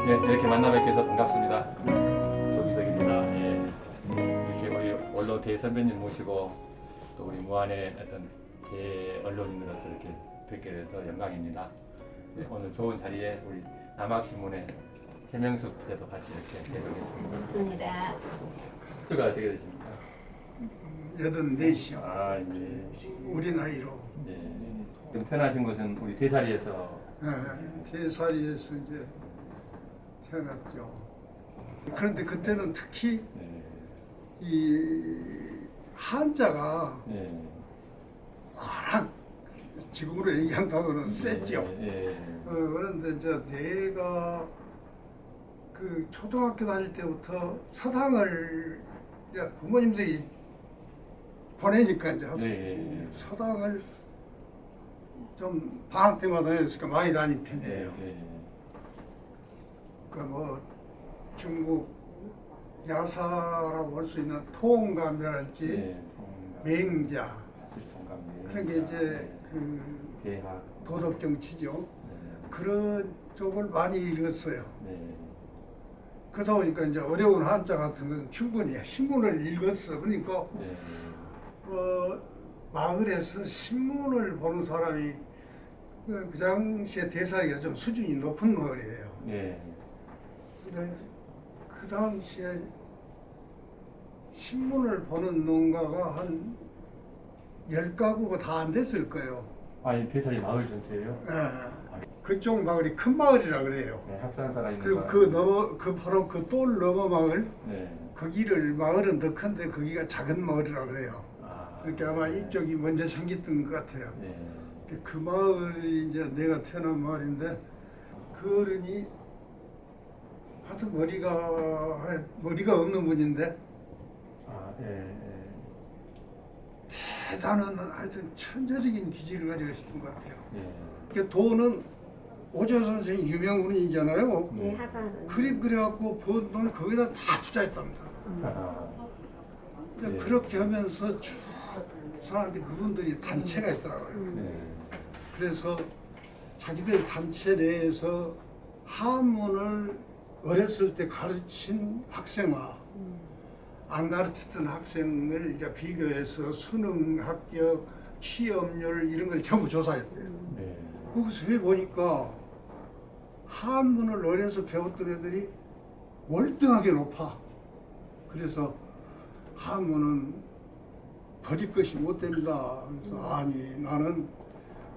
네, 이렇게 만나 뵙게 해서 반갑습니다. 조기석입니다. 예, 이렇게 우리 원로 대선배님 모시고 또 우리 무안의 어떤 대언론인으로서 이렇게 뵙게 돼서 영광입니다. 네, 오늘 좋은 자리에 우리 남학신문의 최명숙 기자도 같이 이렇게 대동했습니다. 맞습니다. 수가 어떻게 되십니까? 84이요. 아, 예. 우리 나이로. 예. 지금 태어나신 곳은 우리 대사리에서 대사리에서 이제 태어났죠. 그런데 그때는 특히 네. 이 한자가 예. 워낙 지금으로 얘기한다고는 셌죠. 예. 그런데 이제 내가 그 초등학교 다닐 때부터 서당을 이제 부모님들이 보내니까 이제 예. 서당을 좀 방학 때마다 했으니까 많이 다닌 편이에요. 예. 그 뭐 중국 야사라고 할 수 있는 통감이랄지 예. 맹자 통감. 그런 게 이제 그 대학. 도덕 정치죠. 네. 그런 쪽을 많이 읽었어요. 네. 그러다 보니까 이제 어려운 한자 같은 건 충분히 신문을 읽었어. 그러니까 네. 마을에서 신문을 보는 사람이 그 당시에 대사기가 좀 수준이 높은 마을이에요. 네. 근데 그 당시에 신문을 보는 농가가 한 10가구가 다 안 됐을 거예요. 아니 대사리 마을 전체예요? 그쪽 마을이 큰 마을이라 그래요. 네, 학산사가 있는 그리고 마을. 바로 그 돌 너머 마을, 네. 거기를 마을은 더 큰데 거기가 작은 마을이라 그래요. 아. 그러니까 아마 이쪽이 먼저 생겼던 것 같아요. 네. 그 마을이 이제 내가 태어난 마을인데 그 어른이 하여튼 머리가 없는 분인데 아, 예. 대단한 하여튼 천재적인 기질을 가지고 있었던 것 같아요. 예. 그 돈은 오조 선생이 유명운이잖아요. 네. 하반은 그래갖고 번 돈을 거기다 다 투자했답니다. 아. 네. 그렇게 하면서 쭉 사람들이 그분들이 단체가 있더라고요. 네. 그래서 자기들 단체 내에서 한문을 어렸을 때 가르친 학생과 안 가르쳤던 학생을 이제 비교해서 수능 합격, 취업률 이런 걸 전부 조사했대요. 네. 거기서 해보니까 한문을 어려서 배웠던 애들이 월등하게 높아. 그래서 한문은 버릴 것이 못 됩니다. 그래서 아니 나는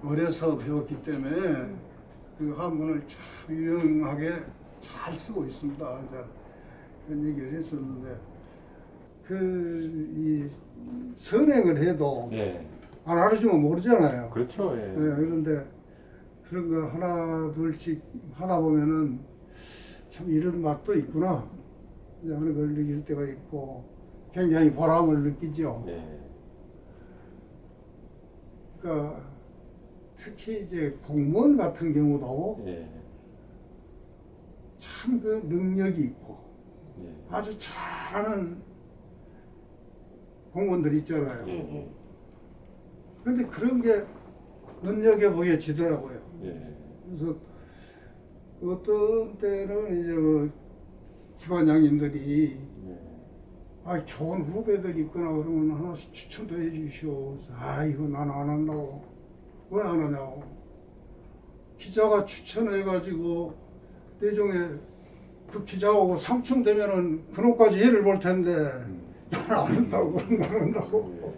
어려서 배웠기 때문에 그 한문을 참 유용하게 잘 쓰고 있습니다. 이제 그런 얘기를 했었는데 이 선행을 해도 네. 안 알려주면 모르잖아요. 그렇죠. 예. 네, 그런데 그런 거 하나 둘씩 하다 보면은 참 이런 맛도 있구나 하는 걸 느낄 때가 있고 굉장히 보람을 느끼죠. 네. 그러니까 특히 이제 공무원 같은 경우도 예. 참 그 능력이 있고 예. 아주 잘하는 공무원들이 있잖아요. 예. 그런데 그런 게 눈여겨보여지더라고요. 예. 그래서 어떤 때는 이제 그 기관장님들이 좋은 후배들 있거나 그러면 하나씩 추천도 해주시오. 그래서 이거 난 안 한다고. 왜 안 하냐고. 기자가 추천해가지고 내종에 그 기자하고 상충되면은 그놈까지 해를 볼 텐데 난 안 한다고 그런 거 안 한다고.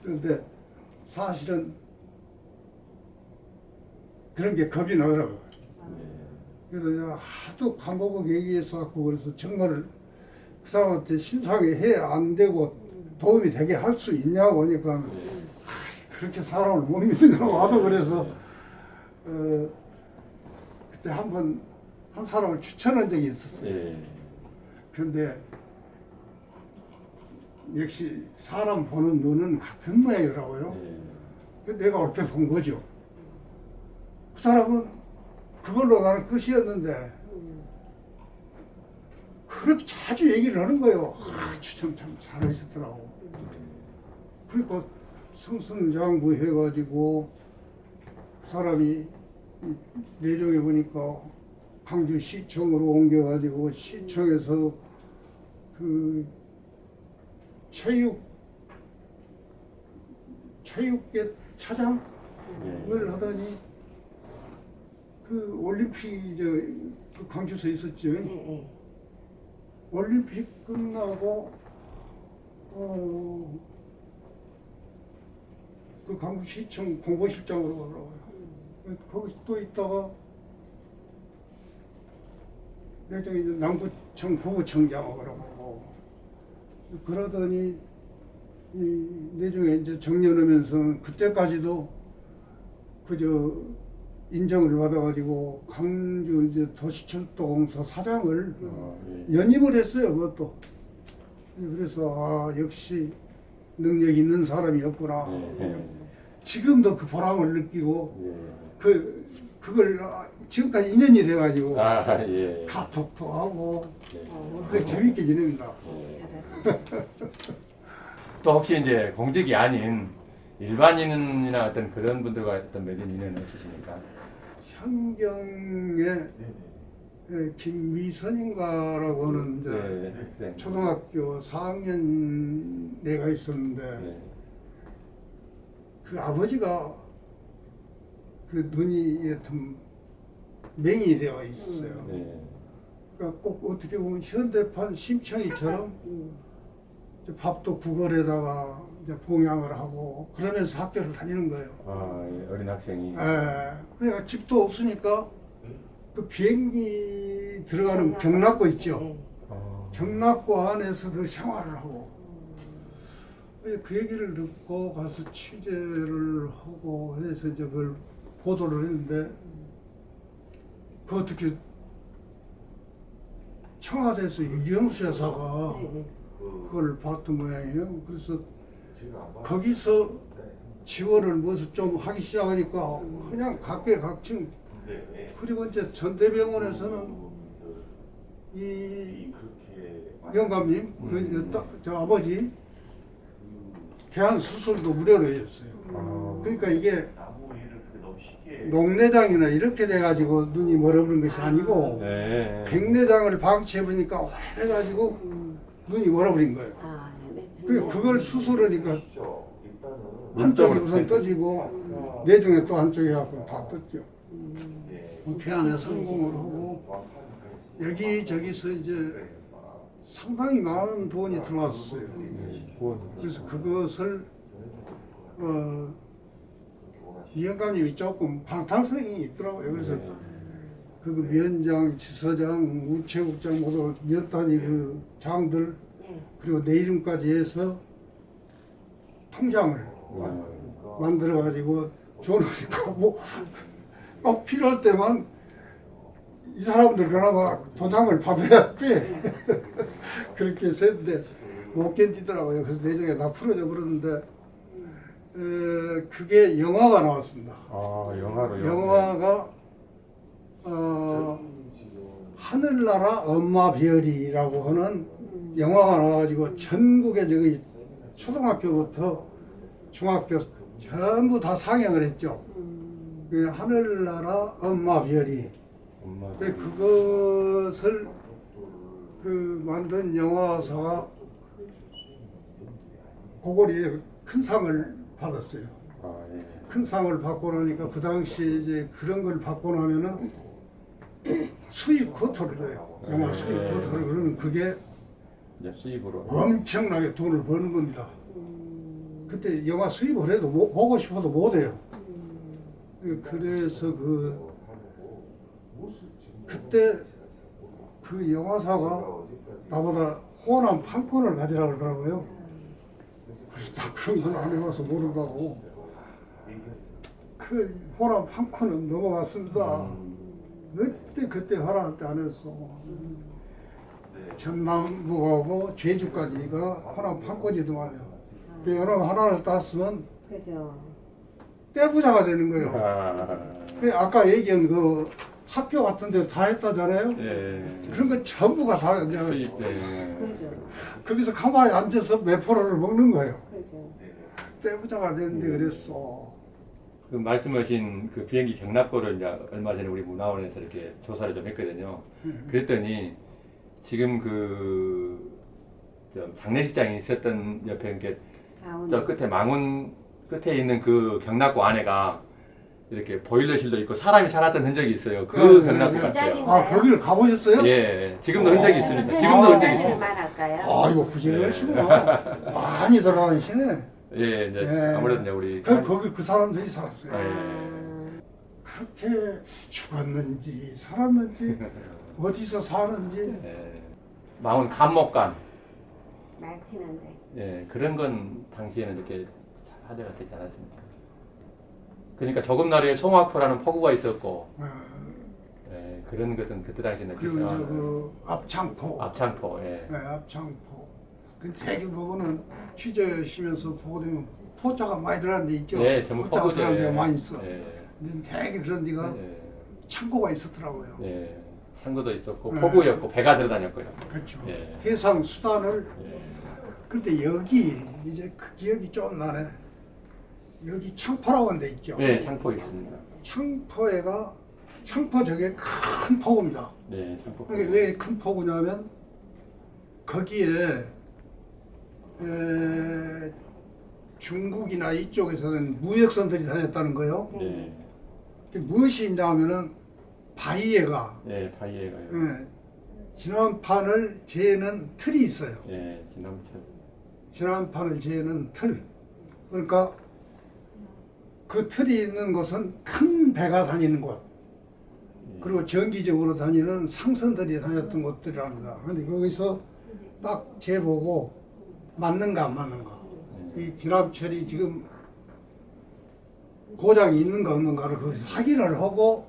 그런데 사실은 그런 게 겁이 나더라고요. 그래서 내가 하도 강보고 얘기해서 갖고 그래서 정말 그 사람한테 신상에 해 안 되고 도움이 되게 할 수 있냐고 하니까 그렇게 사람을 못 믿으려고 하도 그래서 그때 한 사람을 추천한 적이 있었어요. 예. 그런데 역시 사람 보는 눈은 같은 모양이더라고요. 예. 내가 어떻게 본 거죠. 그 사람은 그걸로 나는 끝이었는데 그렇게 자주 얘기를 하는 거예요. 추천 참 잘하셨더라고. 그러니까 승승장구 해가지고 그 사람이 내정해 보니까 광주시청으로 옮겨가지고 시청에서 그 체육계 차장을 예. 하더니 그 올림픽 그 광주서 있었죠. 예. 올림픽 끝나고 그 광주시청 공보실장으로 가더라고요. 거기 또 있다가 나중에 이제 남구청 부구청장으로 가고 그러더니 나중에 이제 정년하면서 그때까지도 그저 인정을 받아가지고 광주 이제 도시철도공사 사장을 예. 연임을 했어요. 그것도. 그래서 역시 능력 있는 사람이었구나. 예. 지금도 그 보람을 느끼고 예. 그걸 지금까지 인연이 돼가지고 아, 예. 카톡도 하고 예. 그게 재밌게 지냅니다. 또 혹시 이제 공직이 아닌 일반인이나 어떤 그런 분들과 어떤 맺은 인연은 없으십니까? 현경에 김미선인가라고 하는 이제 네. 초등학교 4학년 애가 있었는데 네. 그 아버지가 그 눈이 좀 맹이 되어 있어요. 네. 그러니까 꼭 어떻게 보면 현대판 심청이처럼 이제 밥도 국어에다가 이제 봉양을 하고 그러면서 학교를 다니는 거예요. 아, 예. 어린 학생이. 그러니까 집도 없으니까 그 비행기 들어가는 경락고 있죠. 경락고 안에서 그 생활을 하고 그 얘기를 듣고 가서 취재를 하고 해서 이제 그걸 보도를 했는데 그 어떻게 청와대에서 유영수 여사가 그걸 봤던 모양이에요. 그래서 거기서 지원을 무슨 좀 하기 시작하니까 그냥 각계각층 그리고 이제 전대병원에서는 이 영감님 저 아버지 개한 수술도 무료로 해줬어요. 그러니까 이게 녹내장이나 이렇게 돼가지고 눈이 멀어버린 것이 아니고 네. 백내장을 방치해보니까 오래돼가지고 눈이 멀어버린 거예요. 그리고 그걸 수술하니까 한쪽이 우선 떠지고 내중에 또 한쪽이 갖고 다 떴죠. 개안에 성공을 하고 여기저기서 이제 상당히 많은 돈이 들어왔어요. 그래서 그것을 이 영감님이 조금 방탕성이 있더라고요. 그래서 그 위원장, 지서장, 우체국장 모두 몇 단위 그 장들 그리고 내 이름까지 해서 통장을 만들어 가지고 줘놓으니까 꼭 필요할 때만 이 사람들 그나마 도장을 받아야 돼. 그렇게 했는데 못 견디더라고요. 그래서 내중에 다 풀어져 버렸는데 그게 영화가 나왔습니다. 아, 영화로요? 영화가 하늘나라 엄마 별이라고 하는 영화가 나와가지고 전국에 저기 초등학교부터 중학교 전부 다 상영을 했죠. 그 하늘나라 엄마 별이. 그것을 그 만든 영화사가 고거리에 큰 상을 받았어요. 아, 예. 큰 상을 받고 나니까 그 당시에 이제 그런 걸 받고 나면은 수입 쿼터를 줘요. 영화 수입 쿼터를. 그러면 그게 이제 수입으로. 엄청나게 돈을 버는 겁니다. 그때 영화 수입을 해도 보고 싶어도 못 해요. 그래서 그때 그 영화사가 나보다 호남 판권을 가지라고 그러더라고요. 그래서 나 그런 건 안 해봐서 모른다고. 그 호남 판권은 넘어갔습니다. 그때 하라할 때 안 했어. 전남북하고 제주까지가 호남 판권이더만요. 그 호남 하나를 땄으면 떼부자가 되는 거예요. 그 아까 얘기한 그 학교 같은 데 다 했다잖아요. 예. 그런 거 전부가 다 이제 수입 때. 거기서 가만히 앉아서 몇 프로를 먹는 거예요. 떼부자가 되는데 그랬어. 그 말씀하신 그 비행기 경납고를 이제 얼마 전에 우리 문화원에서 이렇게 조사를 좀 했거든요. 그랬더니 지금 저 장례식장이 있었던 옆에 이렇게 저 끝에 망원 끝에 있는 그 경납고 안에가 이렇게 보일러실도 있고 사람이 살았던 흔적이 있어요. 그 경납고 같아요. 아, 거기를 가보셨어요? 예, 지금도 흔적이 있습니다. 지금도 아, 흔적이 을 있습니다. 말할까요? 아, 이거 훌륭하시구나. 많이 돌아다니시네. 예, 이제 예. 아무래도 이제 우리 거기 그 사람들이 살았어요. 예. 그렇게 죽었는지 살았는지 어디서 사는지 예, 망원 감목관 말 피는데. 예, 그런 건 당시에는 이렇게 화제가 되지 않았습니다. 그러니까 조금나루에 송화포라는 포구가 있었고 예, 그런 것은 그때 당시에는 그리고 이제 기승한 그 앞창포, 앞창포 예. 네, 앞창포. 그 대기 보고는 취재하시면서 보고 되면 포자가 많이 들어간 데 있죠. 예, 전부 포자가 포구죠. 들어간 데가 예. 많이 있어. 예. 근데 되게 그런 데가 예. 창고가 있었더라고요. 예. 창고도 있었고 네. 포구였고 배가 들어다녔고요. 그렇죠. 예. 해상 수단을 예. 근데 여기 이제 그 기억이 좀 나네. 여기 창포라고 하는 데 있죠. 예, 창포 있습니다. 창포에가 창포 저게 큰 포구입니다. 네, 창포. 그게 왜 큰 포구냐면 거기에 중국이나 이쪽에서는 무역선들이 다녔다는 거예요. 네, 그게 무엇이 있냐 하면은 바위에가 네, 바위에가요. 진화판을 재는 틀이 있어요. 예, 지남철. 진화판을 재는 틀. 그러니까 그 틀이 있는 곳은 큰 배가 다니는 곳. 예. 그리고 정기적으로 다니는 상선들이 다녔던 곳들이랍니다. 근데 거기서 딱 재보고 맞는가 안 맞는가. 이 진압철이 지금 고장이 있는가 없는가를 거기서 확인을 하고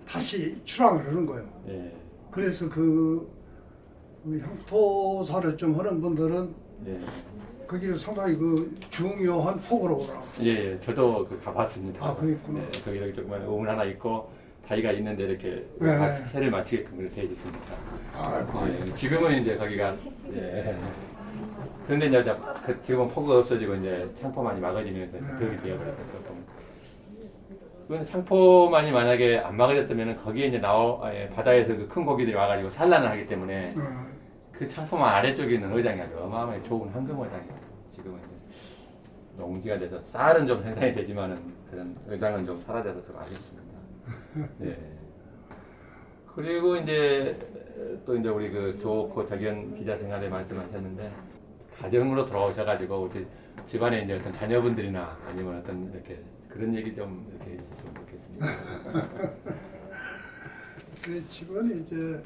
다시 출항을 하는 거예요. 예, 그래서 그 향토사를 좀 하는 분들은 예, 거기를 상당히 그 중요한 폭으로 오라. 예, 예, 저도 그 가봤습니다. 아, 그랬구나. 네, 거기 조그만 우물 하나 있고 바위가 있는데 이렇게 네. 같이 새를 맞추게끔 그렇게 되어 있습니다. 아, 예, 지금은 이제 거기가 예. 그런데 이제 지금은 포구가 없어지고 이제 창포만이 막아지면서 그렇게 되어버렸죠. 조금. 그 상포만이 만약에 안 막아졌다면 거기에 이제 바다에서 그 큰 고기들이 와가지고 산란을 하기 때문에 그 창포만 아래쪽에 있는 어장이 아주 어마어마하게 좋은 황금 어장이에요. 지금은 이제 농지가 돼서 쌀은 좀 생산이 되지만은 그런 어장은 좀 사라져서 좀 아쉽습니다. 네. 그리고 이제 또 이제 우리 그 조코 적연 기자 생활에 말씀하셨는데 가정으로 돌아오셔가지고 우리 집안에 이제 어떤 자녀분들이나 아니면 어떤 이렇게 그런 얘기 좀 이렇게 해주셨으면 좋겠습니다. 그 집안에 이제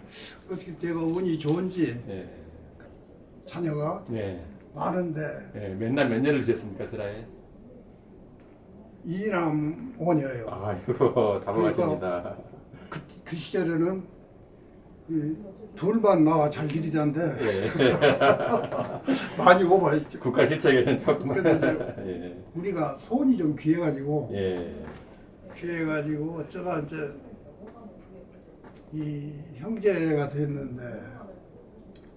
어떻게 제가 운이 좋은지 네. 자녀가 네. 많은데 네. 맨날 몇 년을 주셨습니까, 슬아에? 이남 오녀예요. 아이고, 다복하십니다. 그 시절에는 이 둘만 나와 잘 기르자인데 예. 많이 오버했죠. 국가 실적에는 조금. 근데 예. 우리가 손이 좀 귀해가지고 예. 귀해가지고 어쩌다 이제 이 형제가 됐는데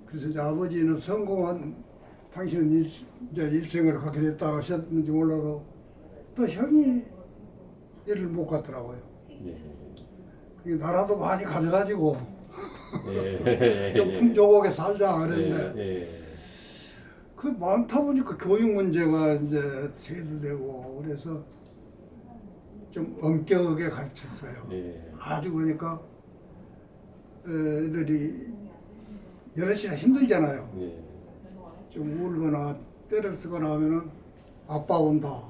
그래서 이제 아버지는 성공한 당신은 이제 일생을 갖게 됐다 하셨는지 몰라도 또 형이 일을 못 갔더라고요. 예. 나라도 많이 가져가지고 예. 좀 풍족하게 살자 그랬는데 예. 그 많다 보니까 교육 문제가 이제 대두되고 그래서 좀 엄격하게 가르쳤어요. 예. 아주 그러니까 애들이 여럿이나 힘들잖아요. 예. 좀 울거나 때를 쓰거나 하면은 아빠 온다.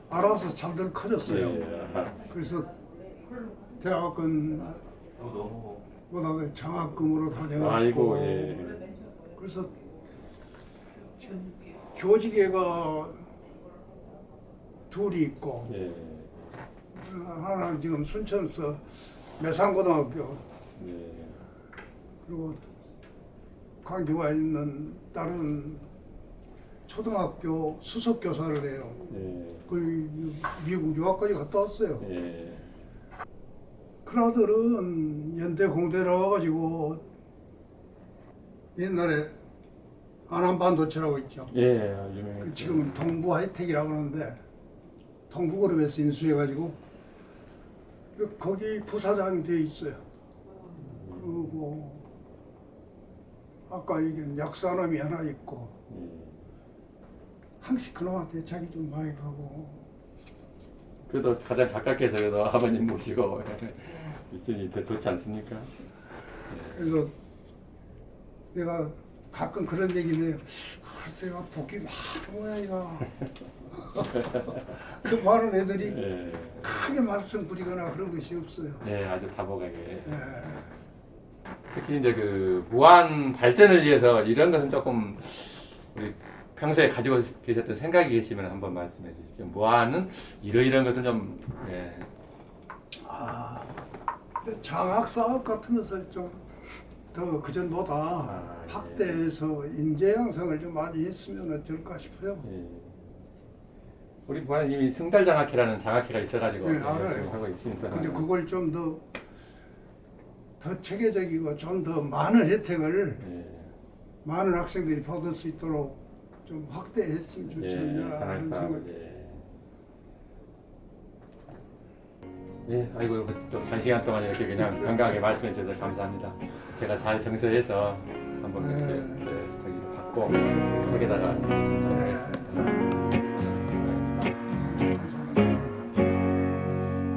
알아서 잘들 커졌어요. 예. 그래서 대학은 고등학교 장학금으로 다녀갔고 아이고, 예. 그래서 지금 교직애가 둘이 있고 예. 하나는 지금 순천서 매산고등학교 예. 그리고 광교가 있는 다른 초등학교 수석교사를 해요. 예. 그 미국 유학까지 갔다 왔어요. 예. 큰아들은 연대 공대 나와가지고 옛날에 안암반도체라고 있죠. 예. 유명했죠. 지금은 동부 하이텍이라고 하는데 동부그룹에서 인수해가지고 거기 부사장이 돼 있어요. 그리고 아까 얘기한 약사놈이 하나 있고 항상 그놈한테 자기 좀 많이 가고. 그래도 가장 가깝게 해서 그래도 아버님 모시고 있으니 더 좋지 않습니까? 그래서 내가 가끔 그런 얘기를 해요. 내가 복이 많은 모양이야. 그 많은 애들이 예. 크게 말씀 부리거나 그런 것이 없어요. 예, 아주 다복하게. 예. 특히 이제 그 무한 발전을 위해서 이런 것은 조금 우리 평소에 가지고 계셨던 생각이 계시면 한번 말씀해 주십시오. 무한은 이러이러한 것은 좀 예. 아, 장학 사업 같은 것을 좀 더 그전보다 예. 확대해서 인재 양성을 좀 많이 했으면 어떨까 싶어요. 예. 우리 무한은 이미 승달 장학회라는 장학회가 있어가지고 네, 알아요. 열심히 하고 있으니까. 근데 그걸 좀 더 체계적이고 좀 더 많은 혜택을 예. 많은 학생들이 받을 수 있도록 좀 확대했으면 좋지 예, 않나 장학 하는 사업을 생각. 예, 아이고 좀 단시간 동안 이렇게 그냥 건강하게 말씀해 주셔서 감사합니다. 제가 잘 정서해서 한번 이렇게 네. 저기 받고 책에다가 네.